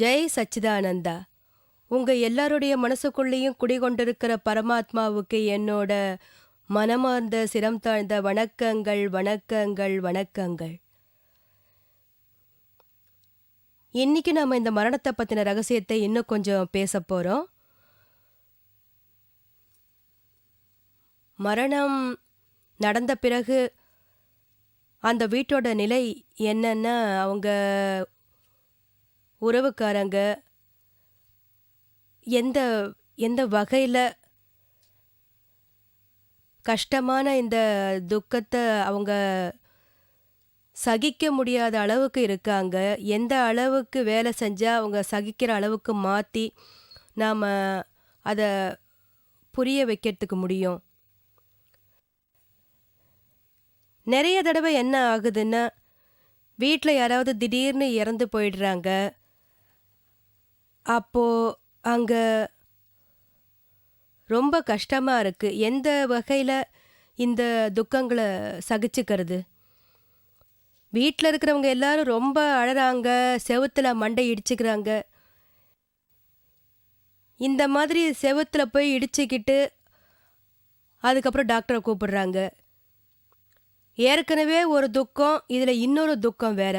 ஜெய் சச்சிதானந்தா. உங்க எல்லாருடைய மனசுக்குள்ளேயும் குடிகொண்டிருக்கிற பரமாத்மாவுக்கு என்னோட மனமார்ந்த சிரம் தாழ்ந்த வணக்கங்கள் வணக்கங்கள் வணக்கங்கள். இன்னைக்கு நாம இந்த மரணத்தை பத்தின ரகசியத்தை இன்னும் கொஞ்சம் பேச போறோம். மரணம் நடந்த பிறகு அந்த வீட்டோட நிலை என்னன்னா, அவங்க உறவுக்காரங்க எந்த எந்த வகையில் கஷ்டமான இந்த துக்கத்தை அவங்க சகிக்க முடியாத அளவுக்கு இருக்காங்க. எந்த அளவுக்கு வேலை செஞ்சால் அவங்க சகிக்கிற அளவுக்கு மாற்றி நாம் அதை புரிய வைக்கிறதுக்கு முடியும். நிறைய தடவை என்ன ஆகுதுன்னா, வீட்டில் யாராவது திடீர்னு இறந்து போயிடுறாங்க. அப்போது அங்கே ரொம்ப கஷ்டமாக இருக்குது. எந்த வகையில் இந்த துக்கங்களை சகிச்சுக்கிறது? வீட்டில் இருக்கிறவங்க எல்லாரும் ரொம்ப அழறாங்க, செவுத்துல மண்டை இடிச்சுக்கிறாங்க. இந்த மாதிரி செவுத்துல போய் இடிச்சுக்கிட்டு அதுக்கப்புறம் டாக்டரை கூப்பிடுறாங்க. ஏற்கனவே ஒரு துக்கம், இதில் இன்னொரு துக்கம் வேற.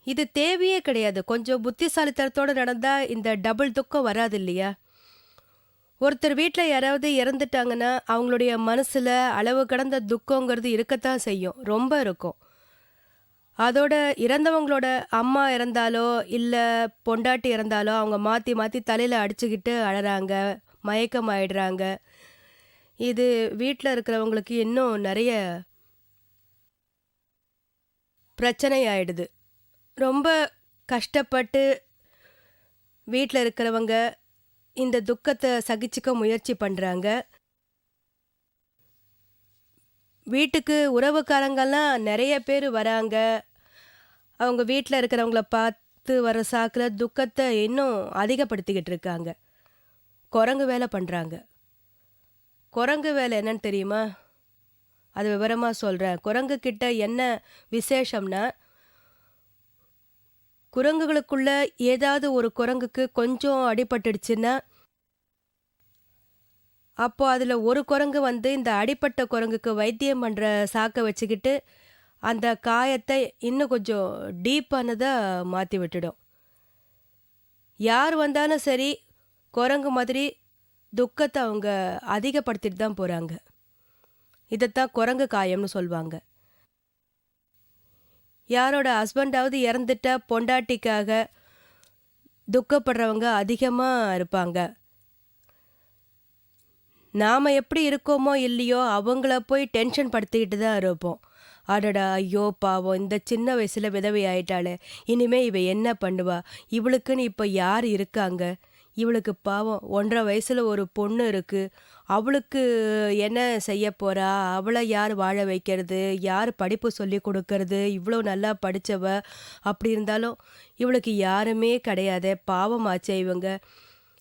இது தேவையே கிடையாது. கொஞ்சம் புத்திசாலித்தனத்தோடு நடந்தால் இந்த டபுள் துக்கம் வராது இல்லையா? ஒருத்தர் வீட்டில் யாராவது இறந்துட்டாங்கன்னா அவங்களுடைய மனசில் அளவு கடந்த துக்கங்கிறது இருக்கத்தான் செய்யும், ரொம்ப இருக்கும். அதோட இறந்தவங்களோட அம்மா இறந்தாலோ இல்லை பொண்டாட்டி இறந்தாலோ அவங்க மாற்றி மாற்றி தலையில் அடிச்சுக்கிட்டு அழறாங்க, மயக்கம் ஆயிடுறாங்க. இது வீட்டில் இருக்கிறவங்களுக்கு இன்னும் நிறைய பிரச்சனை ஆயிடுது. ரொம்ப கஷ்டப்பட்டு வீட்டில் இருக்கிறவங்க இந்த துக்கத்தை சகிச்சுக்க முயற்சி பண்ணுறாங்க. வீட்டுக்கு உறவுக்காரங்கள்லாம் நிறைய பேர் வராங்க. அவங்க வீட்டில் இருக்கிறவங்கள பார்த்து வர சாக்கில் துக்கத்தை இன்னும் அதிகப்படுத்திக்கிட்டு இருக்காங்க. குரங்கு வேலை பண்ணுறாங்க. குரங்கு வேலை என்னன்னு தெரியுமா? அது விவரமாக சொல்கிறேன். குரங்கு கிட்ட என்ன விசேஷம்னா, குரங்குகளுக்குள்ள ஏதாவது ஒரு குரங்குக்கு கொஞ்சம் அடிபட்டுடுச்சுன்னா அப்போ அதில் ஒரு குரங்கு வந்து இந்த அடிப்பட்ட குரங்குக்கு வைத்தியம் பண்ணுற சாக்கை வச்சுக்கிட்டு அந்த காயத்தை இன்னும் கொஞ்சம் டீப்பானதாக மாற்றி விட்டுடும். யார் வந்தாலும் சரி, குரங்கு மாதிரி துக்கத்தை அவங்க அதிகப்படுத்திட்டு தான் போகிறாங்க. இதைத்தான் குரங்கு காயம்னு சொல்லுவாங்க. யாரோட ஹஸ்பண்டாவது இறந்துட்டா பொண்டாட்டிக்காக துக்கப்படுறவங்க அதிகமாக இருப்பாங்க. நாம் எப்படி இருக்கோமோ இல்லையோ அவங்கள போய் டென்ஷன் படுத்திக்கிட்டு தான் இருப்போம். அடடா, ஐயோ பாவம், இந்த சின்ன வயசில் விதவை ஆயிட்டாளே, இனிமே இவ என்ன பண்ணுவா, இவளுக்குன்னு இப்போ யார் இருக்காங்க, இவளுக்கு பாவம் 1.5 வயசில் ஒரு பொண்ணு இருக்குது, அவளுக்கு என்ன செய்ய போகிறா, அவளை யார் வாழ வைக்கிறது, யார் படிப்பு சொல்லி கொடுக்கறது, இவ்வளோ நல்லா படித்தவ, அப்படி இருந்தாலும் இவளுக்கு யாருமே கிடையாதே, பாவமாச்சே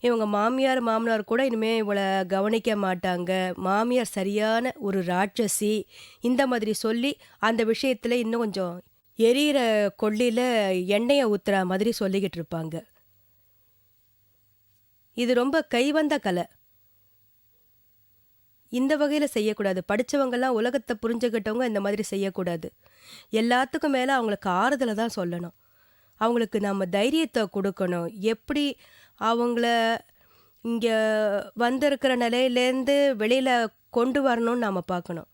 இவங்க மாமியார் மாமனார் கூட இனிமேல் இவளை கவனிக்க மாட்டாங்க, மாமியார் சரியான ஒரு ராட்சசி, இந்த மாதிரி சொல்லி அந்த விஷயத்தில் இன்னும் கொஞ்சம் எரியிற கொள்ளியில் எண்ணெயை ஊற்றுற மாதிரி சொல்லிக்கிட்டு இருப்பாங்க. இது ரொம்ப கைவந்த கலை. இந்த வகையில் செய்யக்கூடாது. படித்தவங்கெல்லாம் உலகத்தை புரிஞ்சுக்கிட்டவங்க இந்த மாதிரி செய்யக்கூடாது. எல்லாத்துக்கும் மேலே அவங்களுக்கு ஆறுதலை தான் சொல்லணும். அவங்களுக்கு நம்ம தைரியத்தை கொடுக்கணும். எப்படி அவங்கள இங்கே வந்திருக்கிற நிலையிலேருந்து வெளியில் கொண்டு வரணும்னு நாம் பார்க்கணும்.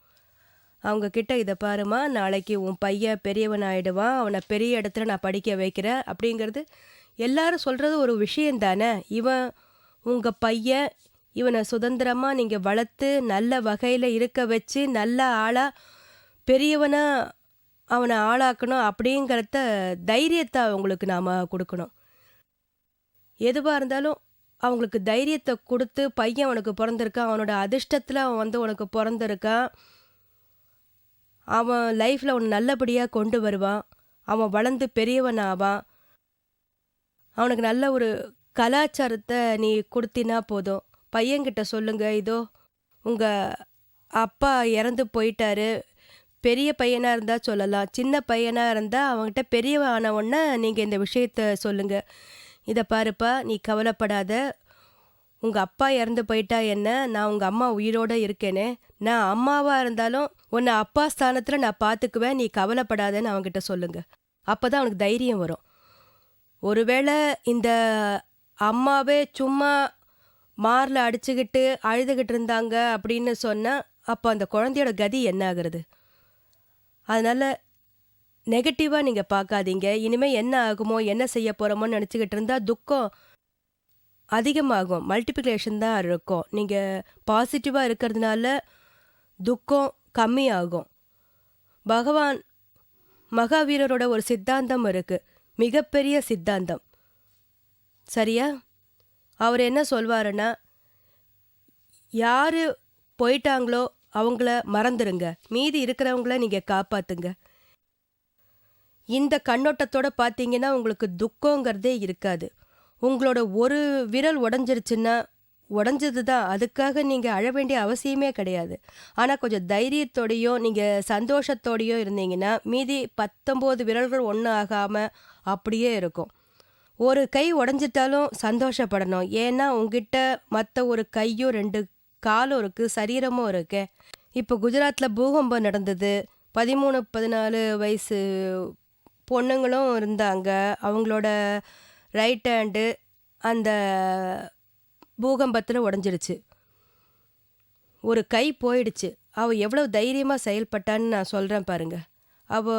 அவங்கக்கிட்ட இதை பாருமா, நாளைக்கு உன் பையன் பெரியவன் ஆகிடுவான், அவனை பெரிய இடத்துல நான் படிக்க வைக்கிறேன் அப்படிங்கிறது எல்லாரும் சொல்கிறது ஒரு விஷயம் தானே. இவன் உங்கள் பையன், இவனை சுதந்திரமாக நீங்கள் வளர்த்து நல்ல வகையில் இருக்க வச்சு நல்ல ஆளாக பெரியவனாக அவனை ஆளாக்கணும் அப்படிங்கிறத தைரியத்தை அவங்களுக்கு நாம் கொடுக்கணும். எதுவாக இருந்தாலும் அவங்களுக்கு தைரியத்தை கொடுத்து, பையன் அவனுக்கு பிறந்திருக்கான், அவனோட அதிர்ஷ்டத்தில் அவன் வந்து உனக்கு பிறந்திருக்கான், அவன் லைஃப்பில் அவனை நல்லபடியாக கொண்டு வருவான், அவன் வளர்ந்து பெரியவன் ஆவான், அவனுக்கு நல்ல ஒரு கலாச்சாரத்தை நீ கொடுத்தினா போதும். பையன்கிட்ட சொல்லுங்க, இதோ உங்கள் அப்பா இறந்து போயிட்டாரு, பெரிய பையனா இருந்தா சொல்லலாம். சின்ன பையனா இருந்தா அவன்கிட்ட பெரியவன் ஆன உடனே நீங்க இந்த விஷயத்த சொல்லுங்க. "இத பாருப்பா, நீ கவலைப்படாத. உங்க அப்பா இறந்து போயிட்டா என்ன? நான் உங்க அம்மா உயிரோட இருக்கேனே. நான் அம்மாவா இருந்தாலும் உன்னை அப்பா ஸ்தானத்துல நான் பார்த்துக்குவேன். நீ கவலைப்படாதன்னு" அவன்கிட்ட சொல்லுங்க. அப்பதான் அவனுக்கு தைரியம் வரும். ஒருவேளை இந்த அம்மாவே சும்மா மார்ல அடிச்சுக்கிட்டு அழுதுகிட்டு இருந்தாங்க அப்படின்னு சொன்னா, அப்ப அந்த குழந்தையோட கதி என்ன ஆகுறது? அதனால நெகட்டிவா நீங்க பார்க்காதீங்க. இனிமே என்ன ஆகுமோ, என்ன செய்ய போறோமோன்னு நெனச்சுக்கிட்டு இருந்தா துக்கம் அதிகமாகும். மல்டிப்ளிகேஷன் தான் இருக்கும். நீங்க பாசிட்டிவா இருக்கிறதுனால துக்கம் கம்மியாகும். பகவான் மகாவீரரோட ஒரு சித்தாந்தம் இருக்கு. மிகப்பெரிய சித்தாந்தம். சரியா? அவர் என்ன சொல்வாருன்னா, யாரு போயிட்டாங்களோ அவங்கள மறந்துருங்க. மீதி இருக்கிறவங்கள நீங்க காப்பாத்துங்க. இந்த கண்ணோட்டத்தோட பார்த்தீங்கன்னா, உங்களுக்கு துக்கங்கிறதே இருக்காது. உங்களோட ஒரு விரல் உடைஞ்சிருச்சுன்னா, உடைஞ்சது தான். அதுக்காக நீங்க அழ வேண்டிய அவசியமே கிடையாது. ஆனா கொஞ்சம் தைரியத்தோடயும், நீங்க சந்தோஷத்தோடயும் இருந்தீங்கன்னா, மீதி 19 விரல்கள் ஒண்ணும் ஆகாம அப்படியே இருக்கும். ஒரு கை உடைஞ்சிட்டாலும் சந்தோஷப்படணும். ஏன்னா, உங்கிட்ட மத்த ஒரு கையும், 2 காலும் இருக்கு, சரீரமும் இருக்கே. இப்போ குஜராத்ல பூகம்பம் நடந்தது. 13, 14 வயசு பொண்ணுங்களும் இருந்தாங்க. அவங்களோட ரைட் ஹேண்டு அந்த பூகம்பத்துல உடைஞ்சிடுச்சு. ஒரு கை போயிடுச்சு. அவ எவ்வளவு தைரியமா செயல்பட்டான்னு நான் சொல்றேன் பாருங்க. அவ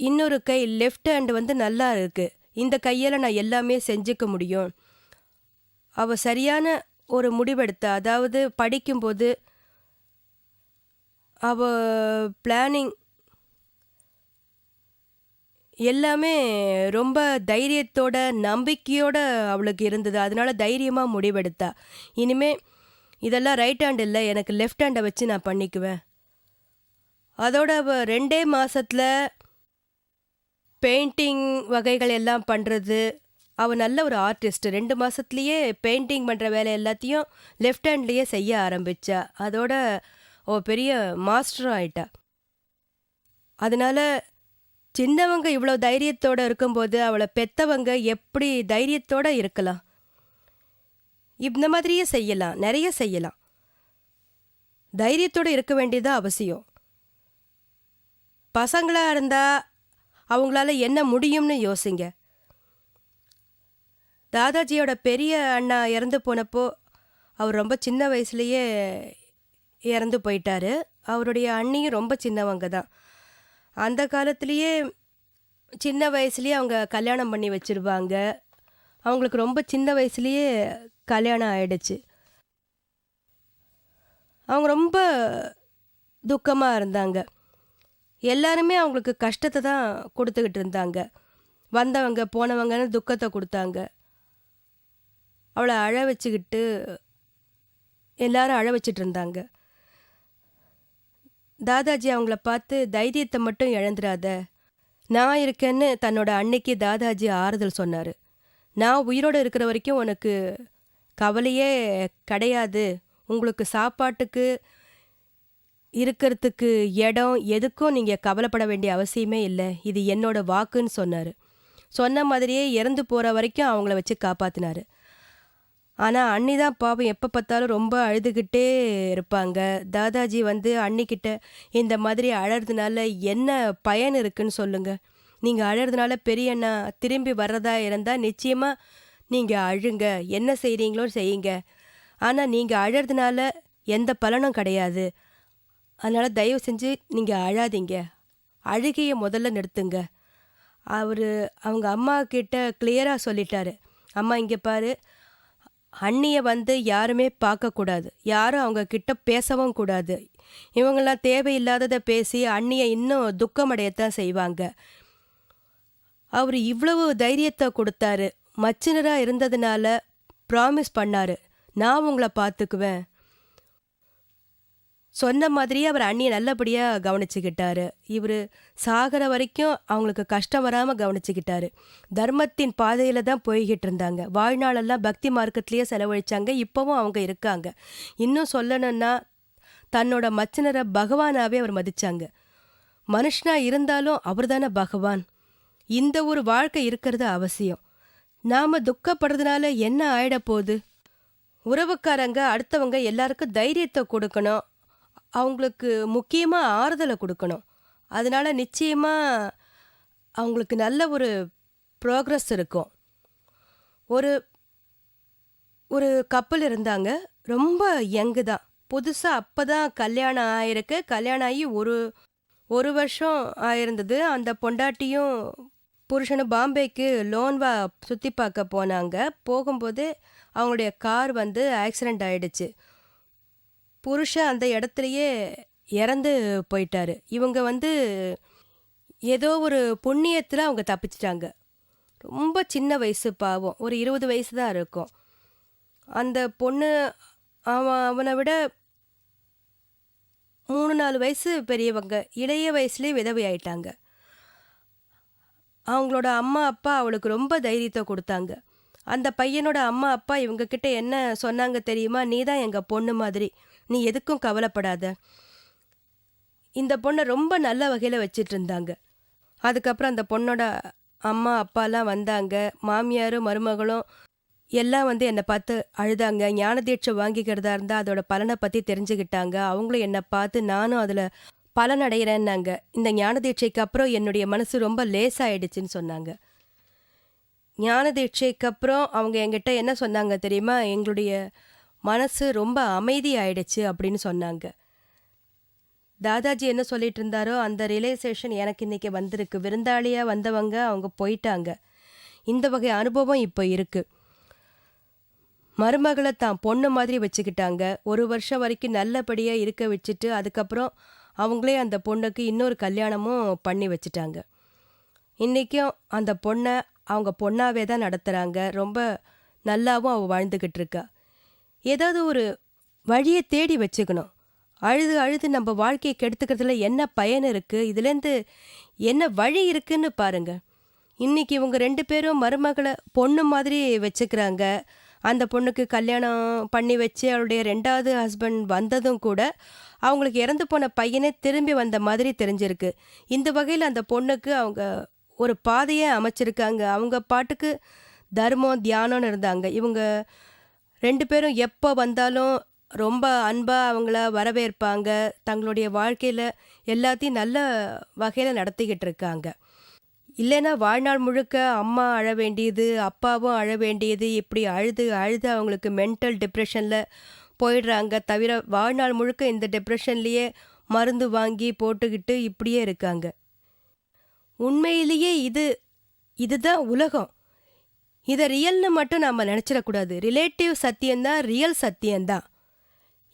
இன்னொரு கை லெஃப்ட் ஹேண்ட் வந்து நல்லா இருக்கு. இந்த கையால நான் எல்லாமே செஞ்சுக்க முடியும். அவ சரியான ஒரு முடிவெடுத்தா. அதாவது படிக்கும்போது அவ பிளானிங் எல்லாமே ரொம்ப தைரியத்தோட, நம்பிக்கையோட அவளுக்கு இருந்தது. அதனால தைரியமா முடிவெடுத்தா. இனிமே இதெல்லாம் ரைட் ஹேண்ட் இல்ல, எனக்கு லெஃப்ட் ஹேண்ட வச்சு நான் பண்ணிக்குவேன். அதோட அவ 2 மாசத்துல பெயிண்டிங் வகைகள் எல்லாம் பண்றது. அவ நல்ல ஒரு ஆர்டிஸ்ட். 2 மாசத்துலயே பெயிண்டிங் பண்ற வேலை எல்லாத்தையும் லெஃப்ட் ஹேண்ட்லயே செய்ய ஆரம்பிச்சா. அதோட அவ பெரிய மாஸ்டரும் ஆயிட்டா. அதனால சின்னவங்க இவ்வளோ தைரியத்தோட இருக்கும்போது, அவள பெத்தவங்க எப்படி தைரியத்தோட இருக்கலாம்? இந்த மாதிரியே செய்யலாம். நெறைய செய்யலாம். தைரியத்தோட இருக்க வேண்டியது அவசியம். பசங்களா இருந்தா அவங்களால என்ன முடியும்னு யோசிங்க. தாதாஜியோட பெரிய அண்ணா இறந்து போனப்போ, அவர் ரொம்ப சின்ன வயசுலயே இறந்து போயிட்டாரு. அவருடைய அண்ணியும் ரொம்ப சின்னவங்க தான். அந்த காலத்திலேயே சின்ன வயசுலயே அவங்க கல்யாணம் பண்ணி வச்சிருவாங்க. அவங்களுக்கு ரொம்ப சின்ன வயசுலயே கல்யாணம் ஆயிடுச்சு. அவங்க ரொம்ப துக்கமா இருந்தாங்க. எல்லாருமே அவங்களுக்கு கஷ்டத்த தான் குடுத்துக்கிட்டு இருந்தாங்க. வந்தவங்க, போனவங்கன்னு துக்கத்த குடுத்தாங்க. அவள அழ வச்சுக்கிட்டு எல்லாரும் அழ வச்சுட்டு இருந்தாங்க. தாதாஜி அவங்கள பார்த்து, "தைரியத்த மட்டும் இழந்துராத. நான் இருக்கேன்னு" தன்னோட அன்னைக்கு தாதாஜி ஆறுதல் சொன்னாரு. "நான் உயிரோட இருக்கிற வரைக்கும் உனக்கு கவலையே கிடையாது. உங்களுக்கு சாப்பாட்டுக்கு, இருக்கிறதுக்கு இடம், எதுக்கும் நீங்க கவலைப்பட வேண்டிய அவசியமே இல்ல. இது என்னோட வாக்குன்னு" சொன்னாரு. சொன்ன மாதிரியே இறந்து போற வரைக்கும் அவங்கள வச்சு காப்பாத்தினாரு. ஆனா அண்ணி தான் பாவம் எப்ப பார்த்தாலும் ரொம்ப அழுதுகிட்டே இருப்பாங்க. தாதாஜி வந்து அண்ணிக்கிட்ட, "இந்த மாதிரி அழறதுனால என்ன பயன் இருக்குன்னு சொல்லுங்க. நீங்க அழறதுனால பெரிய அண்ணா திரும்பி வர்றதா இருந்தா நிச்சயமா நீங்க அழுங்க. என்ன செய்றீங்களோ செய்யுங்க. ஆனா நீங்க அழறதுனால எந்த பலனும் கிடையாது. அதனால தயவு செஞ்சு நீங்க அழாதீங்க. அழுகைய முதல்ல நிறுத்துங்க." அவங்க அம்மா கிட்ட கிளியரா சொல்லிட்டாரு. "அம்மா இங்க பாரு, அண்ணிய வந்து யாருமே பார்க்கக்கூடாது. யாரும் அவங்க கிட்ட பேசவும் கூடாது. இவங்கெல்லாம் தேவையில்லாதத பேசி அண்ணிய இன்னும் துக்கமடையத்தான் செய்வாங்க." அவரு இவ்வளவு தைரியத்த குடுத்தாரு. மச்சினரா இருந்ததுனால ப்ராமிஸ் பண்ணாரு. "நான் உங்கள பார்த்துக்குவேன்." சொன்ன மாதிரியே அவர் அண்ணிய நல்லபடியா கவனிச்சுக்கிட்டாரு. இவரு சாகர வரைக்கும் அவங்களுக்கு கஷ்டம் வராம கவனிச்சுக்கிட்டாரு. தர்மத்தின் பாதையில தான் போய்கிட்டு இருந்தாங்க. வாழ்நாளெல்லாம் பக்தி மார்க்கத்திலேயே செலவழிச்சாங்க. இப்பவும் அவங்க இருக்காங்க. இன்னும் சொல்லணும்னா, தன்னோட மச்சினரை பகவானாவே அவர் மதிச்சாங்க. மனுஷனா இருந்தாலும் அவர்தானே பகவான். இந்த ஒரு வாழ்க்கை இருக்கிறது அவசியம். நாம துக்கப்படுறதுனால என்ன ஆயிட போகுது? உறவுக்காரங்க அடுத்தவங்க எல்லாருக்கும் தைரியத்தை கொடுக்கணும். அவங்களுக்கு முக்கியமா ஆறுதலை கொடுக்கணும். அதனால நிச்சயமா அவங்களுக்கு நல்ல ஒரு ப்ரோக்ரஸ் இருக்கும். ஒரு ஒரு கப்பல் இருந்தாங்க. ரொம்ப யங்கு தான். புதுசா அப்பதான் கல்யாணம் ஆயிருக்கு. கல்யாணம் ஆகி ஒரு வருஷம் ஆயிருந்தது. அந்த பொண்டாட்டியும் புருஷனும் பாம்பேக்கு லோன்வா சுத்தி பார்க்க போனாங்க. போகும்போது அவங்களுடைய கார் வந்து ஆக்சிடென்ட் ஆயிடுச்சு. புருஷன் அந்த இடத்துலயே இறந்து போயிட்டாரு. இவங்க வந்து ஏதோ ஒரு புண்ணியத்துல அவங்க தப்பிச்சிட்டாங்க. ரொம்ப சின்ன வயசு பாவம். ஒரு 20 வயசு தான் இருக்கும். அந்த பொண்ணு அவனை விட 3-4 வயசு பெரியவங்க. இளைய வயசுலயே விதவை ஆயிட்டாங்க. அவங்களோட அம்மா அப்பா அவளுக்கு ரொம்ப தைரியத்தை கொடுத்தாங்க. அந்த பையனோட அம்மா அப்பா இவங்க கிட்ட என்ன சொன்னாங்க தெரியுமா? நீ தான் எங்க பொண்ணு மாதிரி, நீ எதுக்கும் கவலைப்படாத. இந்த பொண்ணை ரொம்ப நல்ல வகையில் வச்சிட்டு இருந்தாங்க. அதுக்கப்புறம் அந்த பொண்ணோட அம்மா அப்பாலாம் வந்தாங்க. மாமியாரும் மருமகளும் எல்லாம் வந்து என்னை பார்த்து அழுதாங்க. ஞான தீட்சை வாங்கிக்கிறதா இருந்தால் அதோட பலனை பற்றி தெரிஞ்சுக்கிட்டாங்க. அவங்களும் என்னை பார்த்து நானும் அதில் பலனடைகிறேன்னாங்க. இந்த ஞான தீட்சைக்கு அப்புறம் என்னுடைய மனசு ரொம்ப லேசாயிடுச்சுன்னு சொன்னாங்க. ஞான தீட்சைக்கு அப்புறம் அவங்க என்கிட்ட என்ன சொன்னாங்க தெரியுமா? எங்களுடைய மனசு ரொம்ப அமைதி ஆயிடுச்சு அப்படின்னு சொன்னாங்க. தாதாஜி என்ன சொல்லிட்டு இருந்தாரோ அந்த ரியலைசேஷன் எனக்கு இன்னைக்கு வந்திருக்கு. விருந்தாளியாக வந்தவங்க அவங்க போயிட்டாங்க. இந்த வகை அனுபவம் இப்போ இருக்கு. மருமகளை தான் பொண்ணு மாதிரி வச்சுக்கிட்டாங்க. 1 வருஷம் வரைக்கும் நல்லபடியாக இருக்க வச்சுட்டு அதுக்கப்புறம் அவங்களே அந்த பொண்ணுக்கு இன்னொரு கல்யாணமும் பண்ணி வச்சுட்டாங்க. இன்றைக்கும் அந்த பொண்ணை அவங்க பொண்ணாவே தான் நடத்துகிறாங்க. ரொம்ப நல்லாவும் அவள் வாழ்ந்துக்கிட்டு இருக்கா. ஏதாவது ஒரு வழியை தேடி வச்சுக்கணும். அழுது அழுது நம்ம வாழ்க்கையை கெடுத்துக்கிறதுல என்ன பயன் இருக்குது? இதுலேருந்து என்ன வழி இருக்குன்னு பாருங்க. இன்னைக்கு இவங்க 2 பேரும் மருமகளை பொண்ணு மாதிரி வச்சுக்கிறாங்க. அந்த பொண்ணுக்கு கல்யாணம் பண்ணி வச்சு அவளுடைய 2வது ஹஸ்பண்ட் வந்ததும் கூட அவங்களுக்கு இறந்து போன பையனே திரும்பி வந்த மாதிரி தெரிஞ்சிருக்கு. இந்த வகையில் அந்த பொண்ணுக்கு அவங்க ஒரு பாதையை அமைச்சிருக்காங்க. அவங்க பாட்டுக்கு தர்மம் தியானம்னு இருந்தாங்க. இவங்க 2 பேரும் எப்போ வந்தாலும் ரொம்ப அன்பாக அவங்கள வரவேற்பாங்க. தங்களுடைய வாழ்க்கையில் எல்லாத்தையும் நல்ல வகையில் நடத்திக்கிட்டு இருக்காங்க. இல்லைன்னா வாழ்நாள் முழுக்க அம்மா அழ வேண்டியது, அப்பாவும் அழ வேண்டியது, இப்படி அழுது அழுது அவங்களுக்கு மென்டல் டிப்ரெஷனில் போயிடுறாங்க. தவிர வாழ்நாள் முழுக்க இந்த டிப்ரெஷன்லேயே மருந்து வாங்கி போட்டுக்கிட்டு இப்படியே இருக்காங்க. உண்மையிலேயே இதுதான் உலகம். இதை ரியல்னு மட்டும் நம்ம நினச்சிடக்கூடாது. Relative சத்தியம்தான் real சத்தியம்தான்.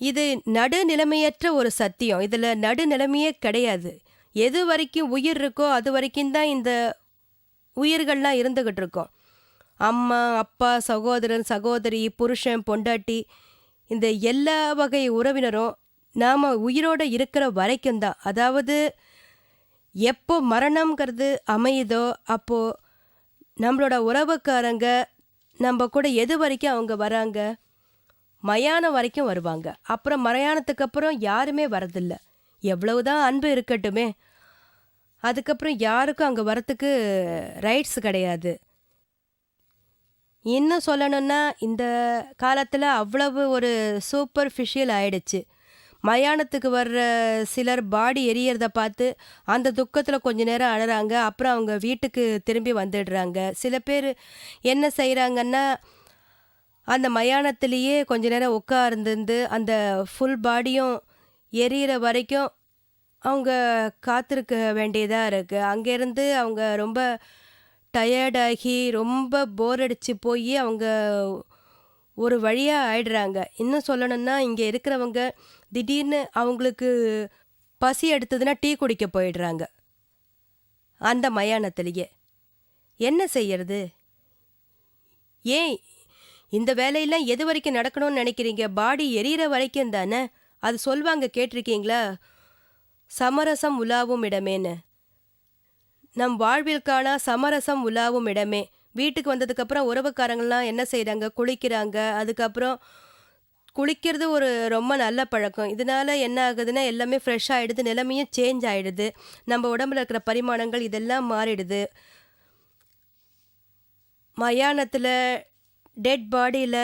இது நடுநிலைமையற்ற ஒரு சத்தியம். இதில் நடுநிலைமையே கிடையாது. எது வரைக்கும் உயிர் இருக்கோ அது வரைக்கும் தான் இந்த உயிர்கள்லாம் இருந்துக்கிட்டு இருக்கோம். அம்மா அப்பா சகோதரன் சகோதரி புருஷன் பொண்டாட்டி இந்த எல்லா வகை உறவினரும் நாம் உயிரோடு இருக்கிற வரைக்கும் தான். அதாவது எப்போ மரணம்ங்கிறது அமையுதோ அப்போது நம்மளோட உறவுக்காரங்க நம்ம கூட எது வரைக்கும் அவங்க வராங்க? மயானம் வரைக்கும் வருவாங்க. அப்புறம் மயானத்துக்கு அப்புறம் யாருமே வரதில்லை. எவ்வளவுதான் அன்பு இருக்கட்டுமே, அதுக்கப்புறம் யாருக்கும் அங்கே வரத்துக்கு ரைட்ஸ் கிடையாது. இன்னும் சொல்லணும்னா இந்த காலத்தில் அவ்வளவு ஒரு சூப்பர்ஃபிஷியல் ஆயிடுச்சு. மயானத்துக்கு வர்ற சிலர் பாடி எரியறத பார்த்து அந்த துக்கத்தில் கொஞ்ச நேரம் அழறாங்க. அப்புறம் அவங்க வீட்டுக்கு திரும்பி வந்துடுறாங்க. சில பேர் என்ன செய்கிறாங்கன்னா அந்த மயானத்திலேயே கொஞ்ச நேரம் உட்கார்ந்து அந்த ஃபுல் பாடியும் எரியிற வரைக்கும் அவங்க காத்திருக்க வேண்டியதாக இருக்குது. அங்கேருந்து அவங்க ரொம்ப டயர்டாகி ரொம்ப போர் அடித்து போய் அவங்க ஒரு வழியாக ஆயிடுறாங்க. இன்னும் சொல்லணும்னா இங்கே இருக்கிறவங்க திடீர்னு அவங்களுக்கு பசி எடுத்ததுன்னா டீ குடிக்க போயிடுறாங்க அந்த மயானத்திலேயே. என்ன செய்யறது? ஏன் இந்த வேலையெல்லாம் எது வரைக்கும் நடக்கணும்னு நினைக்கிறீங்க? பாடி எரியிற வரைக்கும் தானே. அது சொல்வாங்க, கேட்டிருக்கீங்களா? சமரசம் உலாவும் இடமேன்னு. நம் வாழ்விற்கான சமரசம் உலாவும் இடமே. வீட்டுக்கு வந்ததுக்கப்புறம் உறவுக்காரங்கள்லாம் என்ன செய்கிறாங்க? குளிக்கிறாங்க. அதுக்கப்புறம் குளிக்கிறது ஒரு ரொம்ப நல்ல பழக்கம். இதனால என்ன ஆகுதுன்னா, எல்லாமே ஃப்ரெஷ் ஆயிடுது. நிலைமையும் சேஞ்ச் ஆயிடுது. நம்ம உடம்புல இருக்கிற பரிமாணங்கள் இதெல்லாம் மாறிடுது. மயானத்தில, டெட் பாடியில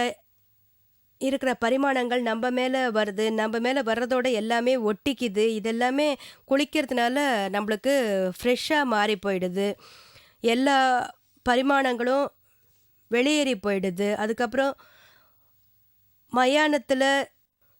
இருக்கிற பரிமாணங்கள் நம்ப மேல வருது. நம்ப மேல வர்றதோட எல்லாமே ஒட்டிக்கிது. இதெல்லாமே குளிக்கிறதுனால நம்மளுக்கு ஃப்ரெஷ்ஷா மாறி போயிடுது. எல்லா பரிமாணங்களும் வெளியேறி போயிடுது. அதுக்கப்புறம் மயானத்தில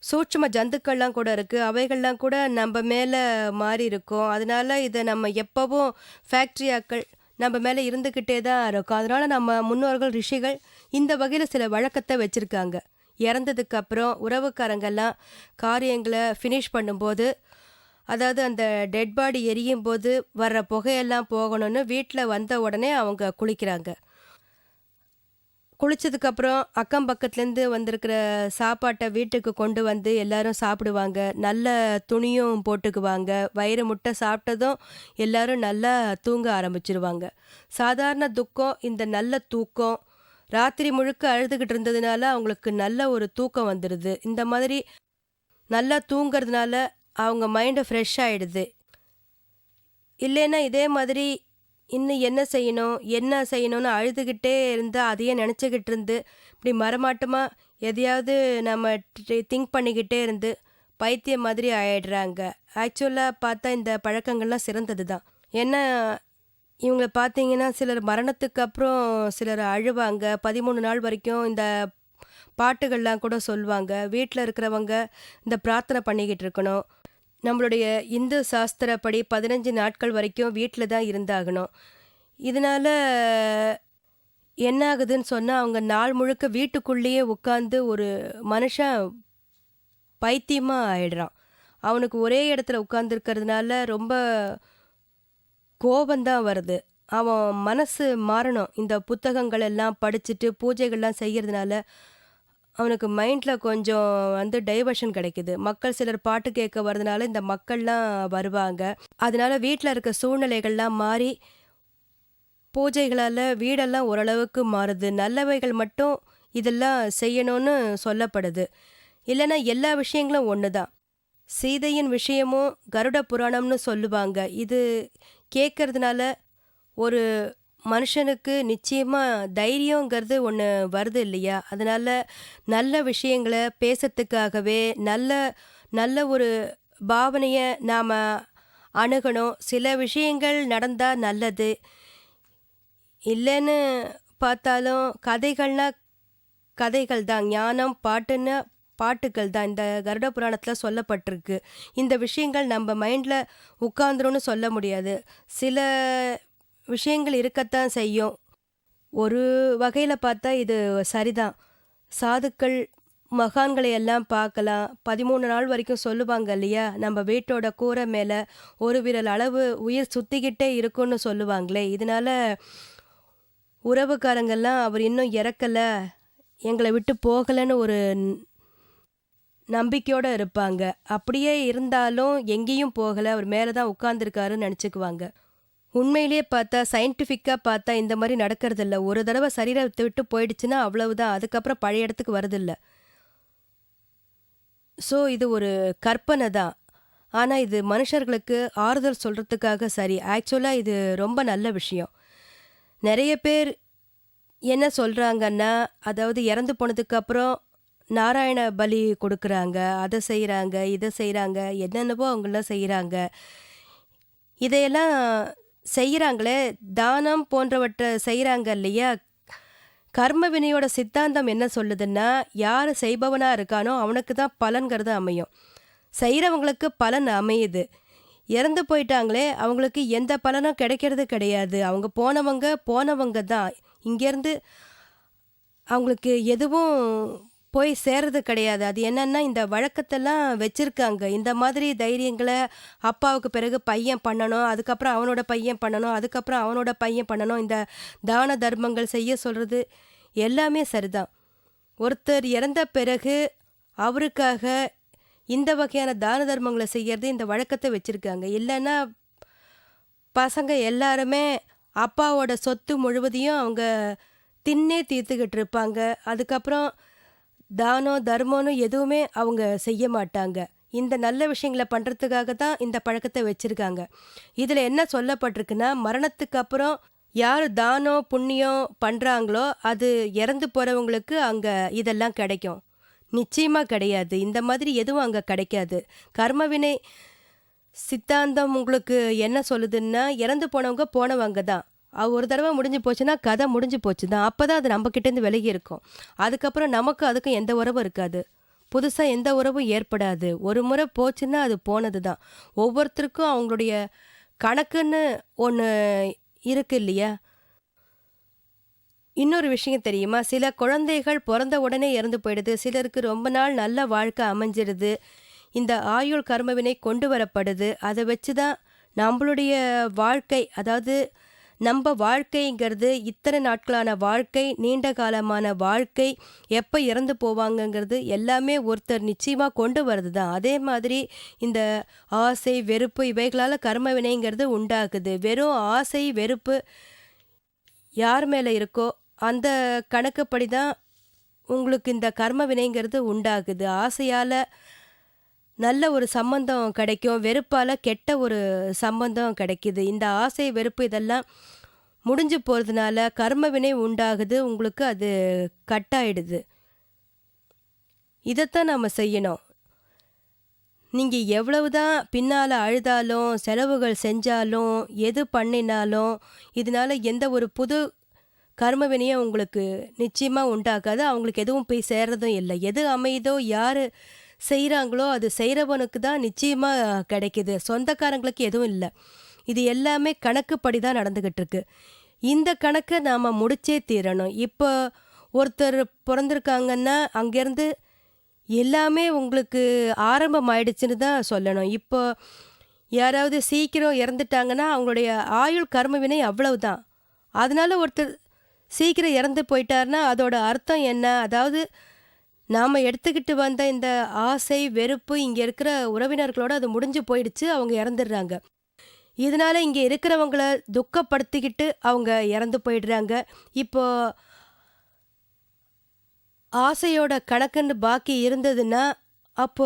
சூட்சும ஜந்துக்கள்லாம் கூட இருக்கு. அவைகள்லாம் கூட நம்ப மேல மாறி இருக்கும். அதனால இத நம்ம எப்பவும் ஃபேக்ட்ரியாக்கள் நம்ப மேல இருந்துகிட்டே தான் இருக்கும். அதனால நம்ம முன்னோர்கள், ரிஷிகள் இந்த வகையில சில வழக்கத்த வச்சிருக்காங்க. இறந்ததுக்கு அப்புறம் உறவுக்காரங்கலாம் காரியங்கள ஃபினிஷ் பண்ணும்போது, அதாவது அந்த டெட் பாடி எரியும்போது வர்ற புகையெல்லாம் போகணும்னு வீட்ல வந்த உடனே அவங்க குளிக்கிறாங்க. குளிச்சதுக்கப்புறம் அக்கம் பக்கத்துலேருந்து வந்திருக்கிற சாப்பாட்ட வீட்டுக்கு கொண்டு வந்து எல்லாரும் சாப்பிடுவாங்க. நல்ல துணியும் போட்டுக்குவாங்க. வயிறு முட்ட சாப்பிட்டதும் எல்லாரும் நல்லா தூங்க ஆரம்பிச்சுருவாங்க. சாதாரண துக்கம், இந்த நல்ல தூக்கம், ராத்திரி முழுக்க அழுதுகிட்டு இருந்ததுனால அவங்களுக்கு நல்ல ஒரு தூக்கம் வந்துடுது. இந்த மாதிரி நல்லா தூங்குறதுனால அவங்க மைண்டு ஃப்ரெஷ் ஆயிடுது. இல்லைன்னா இதே மாதிரி இன்னும் என்ன செய்யணும், என்ன செய்யணும்னு அழுதுகிட்டே இருந்தா, அதையே நெனச்சுக்கிட்டு இருந்து, இப்படி மரமாட்டமா எதையாவது நம்ம திங்க் பண்ணிக்கிட்டே இருந்து, பைத்தியம் மாதிரி ஆயிடுறாங்க. ஆக்சுவலா பார்த்தா இந்த பழக்கங்கள்லாம் சிறந்தது தான். ஏன்னா, இவங்கள பார்த்தீங்கன்னா, சிலர் மரணத்துக்கு அப்புறம் சிலர் அழுவாங்க. 13 நாள் வரைக்கும் இந்த பாட்டுகள்லாம் கூட சொல்வாங்க. வீட்ல இருக்கிறவங்க இந்த பிரார்த்தனை பண்ணிக்கிட்டு இருக்கணும். நம்மளுடைய இந்து சாஸ்திரப்படி 15 நாட்கள் வரைக்கும் வீட்ல தான் இருந்தாகணும். இதனால என்ன ஆகுதுன்னு சொன்னா, அவங்க நாள் முழுக்க வீட்டுக்குள்ளேயே உட்காந்து ஒரு மனுஷன் பைத்தியமா ஆயிடுறான். அவனுக்கு ஒரே இடத்துல உட்கார்ந்துருக்கிறதுனால ரொம்ப கோபம் தான் வருது. அவன் மனசு மாறணும். இந்த புத்தகங்கள் எல்லாம் படிச்சுட்டு பூஜைகள்லாம் செய்யறதுனால அவனுக்கு மைண்ட்ல கொஞ்சம் டைவர்ஷன் கிடைக்குது. மக்கள் சிலர் பாட்டு கேட்க வரதுனால இந்த மக்கள்லாம் வருவாங்க. அதனால வீட்ல இருக்க சூழ்நிலைகள்லாம் மாறி, பூஜைகளால வீடெல்லாம் ஓரளவுக்கு மாறுது. நல்லவைகள் மட்டும் இதெல்லாம் செய்யணும்னு சொல்லப்படுது. இல்லைன்னா எல்லா விஷயங்களும் ஒன்று தான். சீதையின் விஷயமும் கருட புராணம்னு சொல்லுவாங்க. இது கேட்கறதுனால ஒரு மனுஷனுக்கு நிச்சயமா தைரியங்கிறது ஒன்று வருது இல்லையா? அதனால நல்ல விஷயங்கள பேசறதுக்காகவே நல்ல நல்ல ஒரு பாவனைய நாம அணுகணும். சில விஷயங்கள் நடந்தா நல்லது. இல்லன்னு பார்த்தாலும் கதைகள்னா கதைகள் தான். ஞானம், பாட்டுன்னா பாட்டுக்கள் தான். இந்த கருட புராணத்தில சொல்லப்பட்டிருக்கு. இந்த விஷயங்கள் நம்ம மைண்ட்ல உட்காந்துரும்னு சொல்ல முடியாது. சில விஷயங்கள் இருக்கத்தான் செய்யும். ஒரு வகையில பார்த்தா இது சரிதான். சாதுக்கள், மகான்களை எல்லாம் பார்க்கலாம். 13 நாள் வரைக்கும் சொல்லுவாங்க இல்லையா? நம்ம வீட்டோட கூரை மேல ஒரு விரல் அளவு உயிர் சுத்திக்கிட்டே இருக்கும்னு சொல்லுவாங்களே! இதனால உறவுக்காரங்கலாம் அவர் இன்னும் இறக்கல, எங்கள விட்டு போகலன்னு ஒரு நம்பிக்கையோட இருப்பாங்க. அப்படியே இருந்தாலும் எங்கேயும் போகல, அவர் மேல தான் உட்கார்ந்துருக்காருன்னு நெனச்சுக்குவாங்க. உண்மையிலேயே பார்த்தா, சயின்டிஃபிக்கா பார்த்தா இந்த மாரி நடக்கறதில்ல. ஒரு தடவ சரீரத்த விட்டு போயிடுச்சுன்னா அவ்வளவுதான். அதுக்கப்புறம் பழைய இடத்துக்கு வரதில்ல. ஸோ இது ஒரு கற்பனை தான். ஆனா இது மனுஷர்களுக்கு ஆறுதல் சொல்றதுக்காக சரி. ஆக்சுவலா இது ரொம்ப நல்ல விஷயம். நெறைய பேர் என்ன சொல்றாங்கன்னா, அதாவது இறந்து போனதுக்கப்புறம் நாராயண பலி கொடுக்குறாங்க. அத செய்றாங்க, இத செய்றாங்க, என்னென்னவோ அவங்கலாம் செய்றாங்க. இதையெல்லாம் செய்றாங்களே, தானம் போன்றவற்ற செய்றாங்க இல்லையா? கர்ம வினையோட சித்தாந்தம் என்ன சொல்லுதுன்னா, யாரு செய்பவனா இருக்கானோ அவனுக்கு தான் பலன்கிறது அமையும். செய்றவங்களுக்கு பலன் அமையுது. இறந்து போயிட்டாங்களே, அவங்களுக்கு எந்த பலனும் கிடைக்கிறது கிடையாது. அவங்க போனவங்க, போனவங்க தான். இங்கேருந்து அவங்களுக்கு எதுவும் போய் சேர்றது கிடையாது. அது என்னன்னா, இந்த வழக்கத்தெல்லாம் வச்சிருக்காங்க. இந்த மாதிரி தைரியங்கள அப்பாவுக்கு பிறகு பையன் பண்ணணும். அதுக்கப்புறம் அவனோட பையன் பண்ணணும். அதுக்கப்புறம் அவனோட பையன் பண்ணணும். இந்த தான தர்மங்கள் செய்ய சொல்றது எல்லாமே சரிதான். ஒருத்தர் இறந்த பிறகு அவருக்காக இந்த வகையான தான தர்மங்கள செய்யறது இந்த வழக்கத்த வச்சிருக்காங்க. இல்லன்னா பசங்க எல்லாருமே அப்பாவோட சொத்து முழுவதையும் அவங்க தின்னே தீர்த்துக்கிட்டு இருப்பாங்க. அதுக்கப்புறம் தானம், தர்மம்னு எதுவுமே அவங்க செய்ய மாட்டாங்க. இந்த நல்ல விஷயங்கள பண்றதுக்காக தான் இந்த பழக்கத்த வச்சிருக்காங்க. இதுல என்ன சொல்லப்பட்டிருக்குன்னா, மரணத்துக்கு அப்புறம் யாரு தானம், புண்ணியம் பண்றாங்களோ, அது இறந்து போறவங்களுக்கு அங்க இதெல்லாம் கிடைக்கும். நிச்சயமா கிடையாது. இந்த மாதிரி எதுவும் அங்க கிடைக்காது. கர்மவினை சித்தாந்தம் உங்களுக்கு என்ன சொல்லுதுன்னா, இறந்து போனவங்க போனவங்க தான். ஒரு தடவ முடிஞ்சு போச்சுன்னா, கதை முடிஞ்சு போச்சு தான். அப்பதான் அது நம்ம கிட்டேருந்து விலகி இருக்கும். அதுக்கப்புறம் நமக்கு அதுக்கும் எந்த உறவும் இருக்காது. புதுசா எந்த உறவும் ஏற்படாது. ஒரு முறை போச்சுன்னா அது போனது தான். ஒவ்வொருத்தருக்கும் அவங்களுடைய கணக்குன்னு ஒண்ணு இருக்கு இல்லையா? இன்னொரு விஷயம் தெரியுமா? சில குழந்தைகள் பொறந்த உடனே இறந்து போயிடுது. சிலருக்கு ரொம்ப நாள் நல்ல வாழ்க்கை அமைஞ்சிடுது. இந்த ஆயுள் கர்மவினை கொண்டு வரப்படுது. அதை வச்சு தான் நம்மளுடைய வாழ்க்கை, அதாவது நம்ம வாழ்க்கைங்கிறது இத்தனை நாட்களான வாழ்க்கை, நீண்ட காலமான வாழ்க்கை, எப்போ இறந்து போவாங்கங்கிறது எல்லாமே ஒருத்தர் நிச்சயமாக கொண்டு வர்றது தான். அதே மாதிரி இந்த ஆசை, வெறுப்பு இவைகளால் கர்மவினைங்கிறது உண்டாகுது. வெறும் ஆசை, வெறுப்பு யார் மேலே இருக்கோ அந்த கணக்குப்படி தான் உங்களுக்கு இந்த கர்ம வினைங்கிறது உண்டாகுது. ஆசையால் நல்ல ஒரு சம்பந்தம் கிடைக்கும், வெறுப்பால் கெட்ட ஒரு சம்பந்தம் கிடைக்குது. இந்த ஆசை, வெறுப்பு இதெல்லாம் முடிஞ்சு போகிறதுனால கர்ம வினை உண்டாகுது. உங்களுக்கு அது கட்டாயிடுது. இதைத்தான் நம்ம செய்யணும். நீங்கள் எவ்வளவு தான் பின்னால் அழுதாலும், செலவுகள் செஞ்சாலும், எது பண்ணினாலும் இதனால் எந்த ஒரு புது கர்ம வினையும் உங்களுக்கு நிச்சயமாக உண்டாகாது. அவங்களுக்கு எதுவும் போய் சேர்றதும் இல்லை. எது அமையுதோ, யார் செய்கிறாங்களோ அது செய்கிறவனுக்கு தான் நிச்சயமாக கிடைக்கிது. சொந்தக்காரங்களுக்கு எதுவும் இல்லை. இது எல்லாமே கணக்குப்படி தான் நடந்துக்கிட்டு இருக்கு. இந்த கணக்கை நாம் முடிச்சே தீரணும். இப்போ ஒருத்தர் பிறந்திருக்காங்கன்னா அங்கேருந்து எல்லாமே உங்களுக்கு ஆரம்பம் ஆயிடுச்சுன்னு தான் சொல்லணும். இப்போ யாராவது சீக்கிரம் இறந்துட்டாங்கன்னா அவங்களுடைய ஆயுள் கர்ம வினை அவ்வளவுதான். அதனால ஒருத்தர் சீக்கிரம் இறந்து போயிட்டாருன்னா அதோட அர்த்தம் என்ன? அதாவது நாம் எடுத்துக்கிட்டு வந்த இந்த ஆசை, வெறுப்பு இங்கே இருக்கிற உறவினர்களோட அது முடிஞ்சு போயிடுச்சு, அவங்க இறந்துடுறாங்க. இதனால இங்கே இருக்கிறவங்கள துக்கப்படுத்திக்கிட்டு அவங்க இறந்து போயிடுறாங்க. இப்போ ஆசையோட கணக்குன்னு பாக்கி இருந்ததுன்னா அப்போ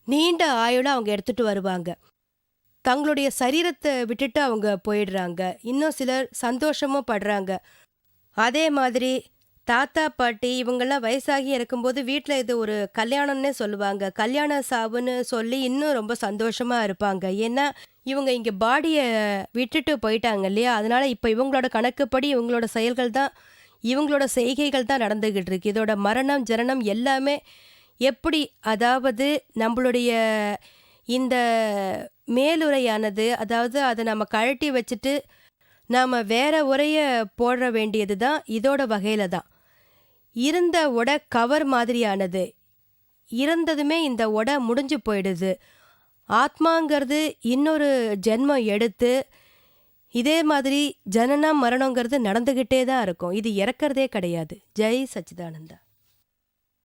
நீண்ட ஆயுளை அவங்க எடுத்துட்டு வருவாங்க. தங்களுடைய சரீரத்தை விட்டுட்டு அவங்க போயிடுறாங்க. இன்னும் சிலர் சந்தோஷமும் படுறாங்க. அதே மாதிரி தாத்தா, பாட்டி இவங்கெல்லாம் வயசாகி இருக்கும்போது வீட்டில் இது ஒரு கல்யாணம்னே சொல்லுவாங்க. கல்யாண சாவுன்னு சொல்லி இன்னும் ரொம்ப சந்தோஷமாக இருப்பாங்க. ஏன்னா இவங்க இங்கே பாடியை விட்டுட்டு போயிட்டாங்க இல்லையா? அதனால இப்போ இவங்களோட கணக்குப்படி இவங்களோட செயல்கள் தான், இவங்களோட செய்கைகள் தான் நடந்துக்கிட்டு இருக்கு. இதோட மரணம், ஜனனம் எல்லாமே எப்படி, அதாவது நம்மளுடைய இந்த மேலுறையானது, அதாவது அதை நம்ம கழட்டி வச்சுட்டு நாம் வேற உரைய போட வேண்டியது தான் இதோட வகையில தான். இருந்த உடை கவர் மாதிரியானது. இறந்ததுமே இந்த உடை முடிஞ்சு போயிடுது. ஆத்மாங்கிறது இன்னொரு ஜென்மம் எடுத்து இதே மாதிரி ஜனனம், மரணங்கிறது நடந்துக்கிட்டே தான் இருக்கும். இது இறக்கிறதே கிடையாது. ஜெய் சச்சிதானந்தா.